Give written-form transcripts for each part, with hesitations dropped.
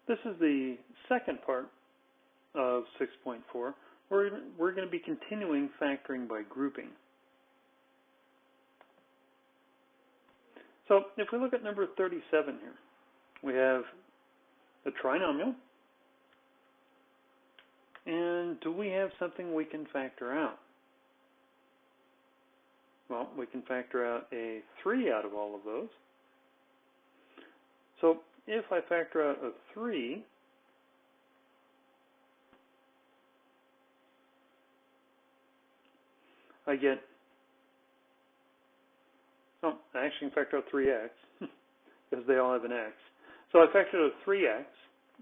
This is the second part of 6.4. We're going to be continuing factoring by grouping. So if we look at number 37 here, we have a trinomial. And do we have something we can factor out? Well, we can factor out a 3 out of all of those. So if I factor out a 3, I get, I actually can factor out 3x, because they all have an x. So I factored out 3x,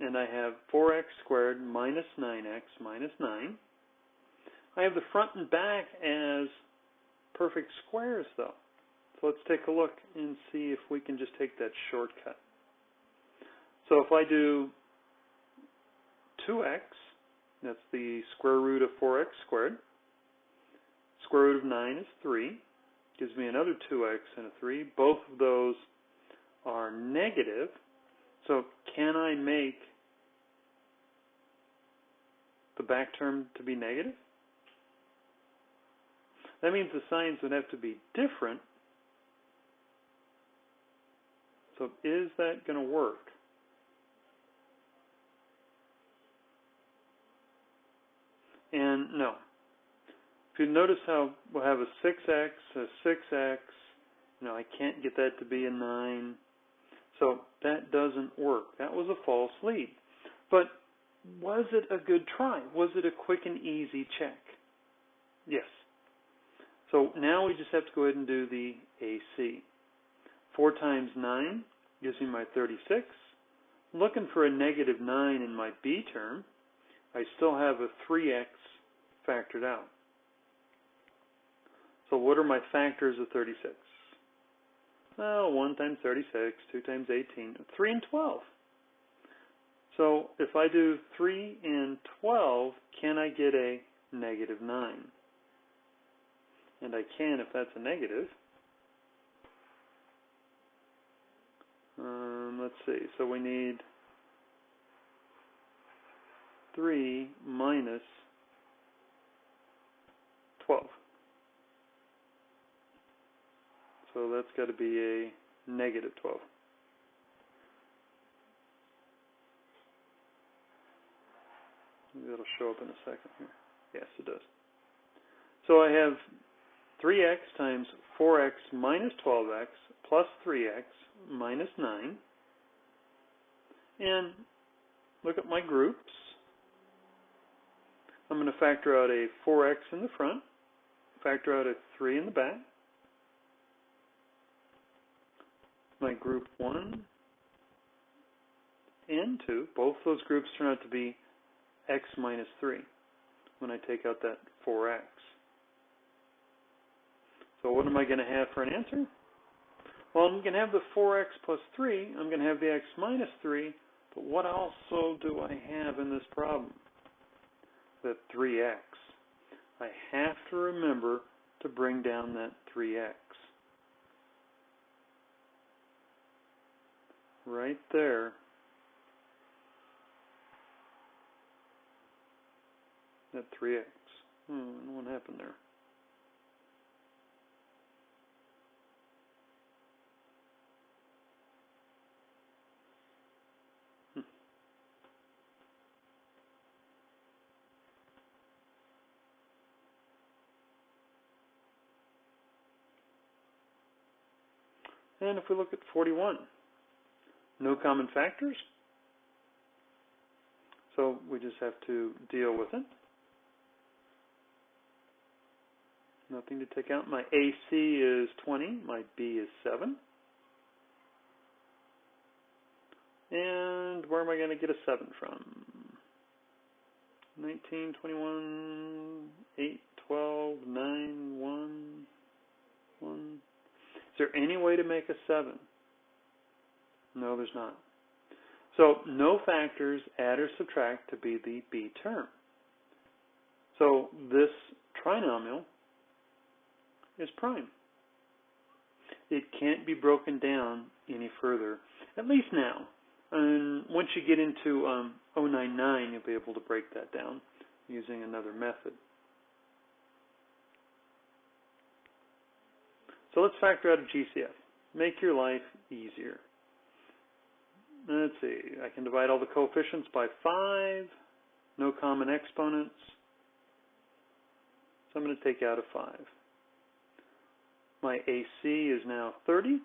and I have 4x squared minus 9x minus 9. I have the front and back as perfect squares, though. So let's take a look and see if we can just take that shortcut. So if I do 2x, that's the square root of 4x squared. Square root of 9 is 3. Gives me another 2x and a 3. Both of those are negative. So can I make the back term to be negative? That means the signs would have to be different. So is that going to work? And no. If you notice how we'll have a 6x, a 6x, I can't get that to be a 9. So that doesn't work. That was a false lead. But was it a good try? Was it a quick and easy check? Yes. So now we just have to go ahead and do the AC. 4 times 9 gives me my 36. Looking for a negative 9 in my B term. I still have a 3x factored out. So what are my factors of 36? Well, 1 times 36, 2 times 18, 3 and 12. So if I do 3 and 12, can I get a negative 9? And I can if that's a negative. Let's see. So we need 3 minus 12. So that's got to be a negative 12. Maybe that'll show up in a second here. Yes, it does. So I have 3x times 4x minus 12x plus 3x minus 9. And look at my groups. I'm going to factor out a 4x in the front, factor out a 3 in the back. My group 1 and 2, both those groups turn out to be x minus 3 when I take out that 4x. So what am I going to have for an answer? Well, I'm going to have the 4x plus 3. I'm going to have the x minus 3. But what also do I have in this problem? The 3x. I have to remember to bring down that 3x. Right there. That 3x. What happened there? And if we look at 41, no common factors. So we just have to deal with it. Nothing to take out. My AC is 20. My B is 7. And where am I going to get a 7 from? 19, 21, 8, 12, 9, 1, 1. Is there any way to make a 7? No, there's not. So no factors add or subtract to be the B term. So this trinomial is prime. It can't be broken down any further, at least now. And once you get into 099, you'll be able to break that down using another method. So let's factor out a GCF. Make your life easier. Let's see, I can divide all the coefficients by 5, no common exponents, so I'm going to take out a 5. My AC is now 30,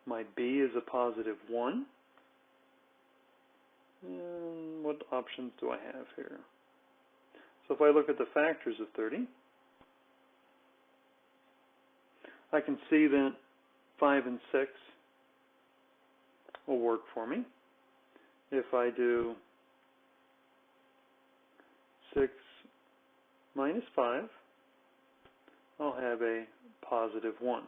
my B is a positive 1, and what options do I have here? So if I look at the factors of 30, I can see that 5 and 6 will work for me. If I do 6 minus 5, I'll have a positive 1.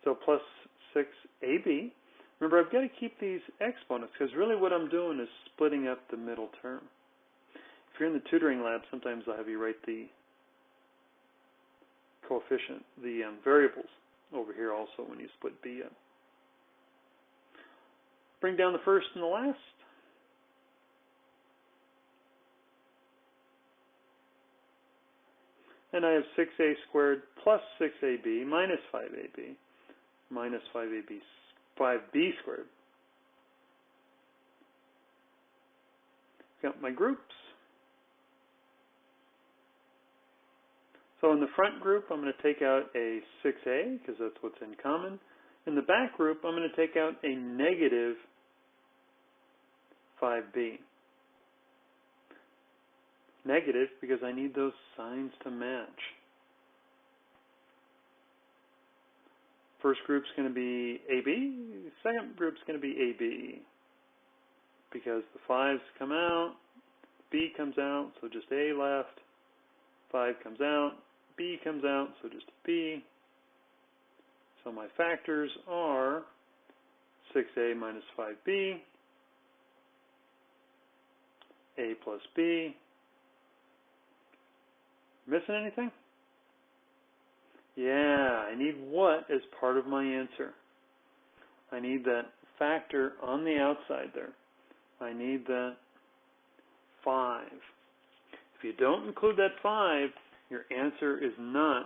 So plus 6ab. Remember, I've got to keep these exponents because really what I'm doing is splitting up the middle term. If you're in the tutoring lab, sometimes I'll have you write the coefficient, the variables over here also when you split b up. Bring down the first and the last. And I have 6a squared plus 6ab minus 5ab minus 5b squared. Got my groups. So in the front group, I'm going to take out a 6a because that's what's in common. In the back group, I'm going to take out a negative 5b. Negative because I need those signs to match. First group's going to be AB. Second group's going to be AB. Because the 5s come out, B comes out, so just A left. 5 comes out, B comes out, so just B. So my factors are 6A minus 5B, A plus B. Missing anything? Yeah, I need what as part of my answer. I need that factor on the outside there. I need that 5. If you don't include that 5, your answer is not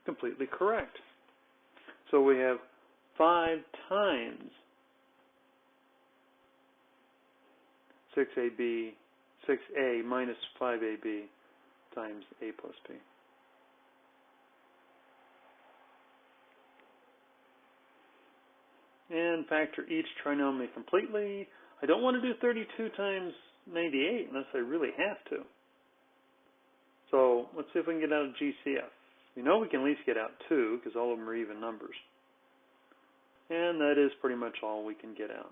completely correct. So we have 5 times 6a minus 5ab times a plus b. And factor each trinomial completely. I don't want to do 32 times 98 unless I really have to. So let's see if we can get out a GCF. We know we can at least get out 2 because all of them are even numbers. And that is pretty much all we can get out.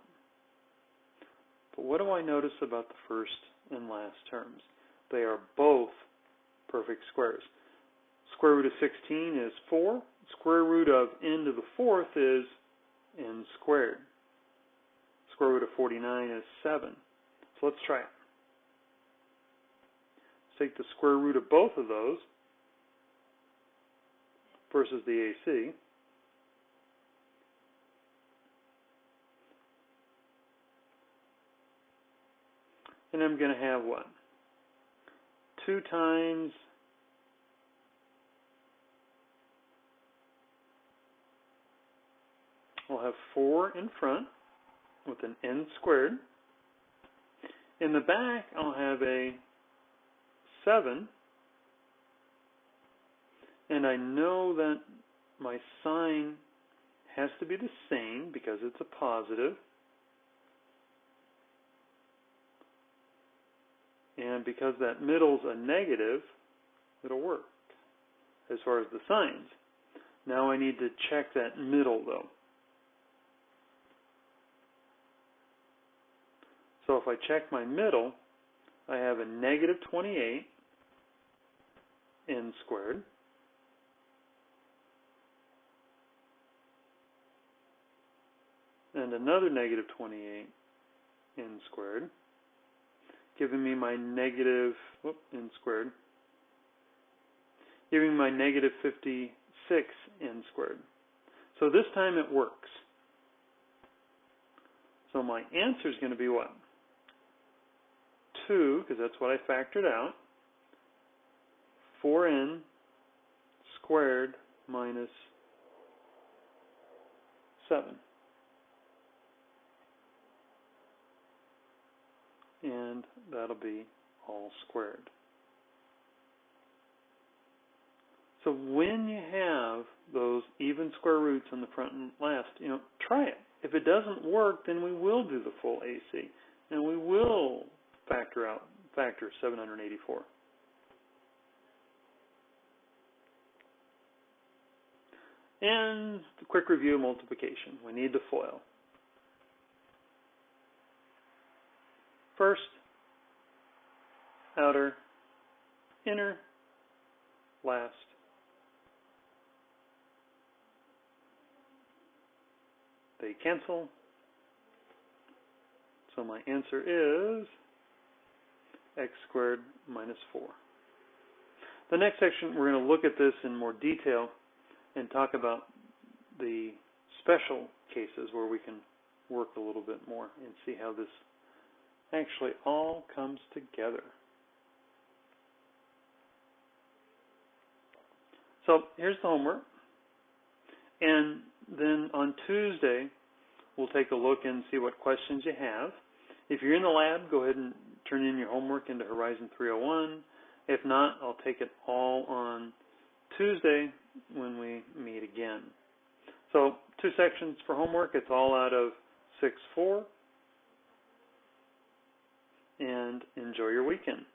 But what do I notice about the first and last terms? They are both perfect squares. Square root of 16 is 4. Square root of n to the 4th is n squared. Square root of 49 is 7. So let's try it. Let's take the square root of both of those versus the AC. And I'm going to have what? 2 times we'll have 4 in front with an n squared. In the back, I'll have a 7. And I know that my sign has to be the same because it's a positive. And because that middle's a negative, it'll work as far as the signs. Now I need to check that middle, though. So if I check my middle, I have a negative 28 n squared and another negative 28 n squared, giving me my negative, n squared, giving me my negative 56 6n squared. So this time it works. So my answer is going to be what? 2, because that's what I factored out, 4n squared minus 7. And that'll be all squared. So when you have those even square roots on the front and last, try it. If it doesn't work, then we will do the full AC, and we will factor 784. And the quick review of multiplication. We need the FOIL. First, outer, inner, last. They cancel. So my answer is x squared minus 4. The next section, we're going to look at this in more detail and talk about the special cases where we can work a little bit more and see how this actually all comes together. So here's the homework. And then on Tuesday, we'll take a look and see what questions you have. If you're in the lab, go ahead and turn in your homework into Horizon 301. If not, I'll take it all on Tuesday when we meet again. So 2 sections for homework. It's all out of 6.4. And enjoy your weekend.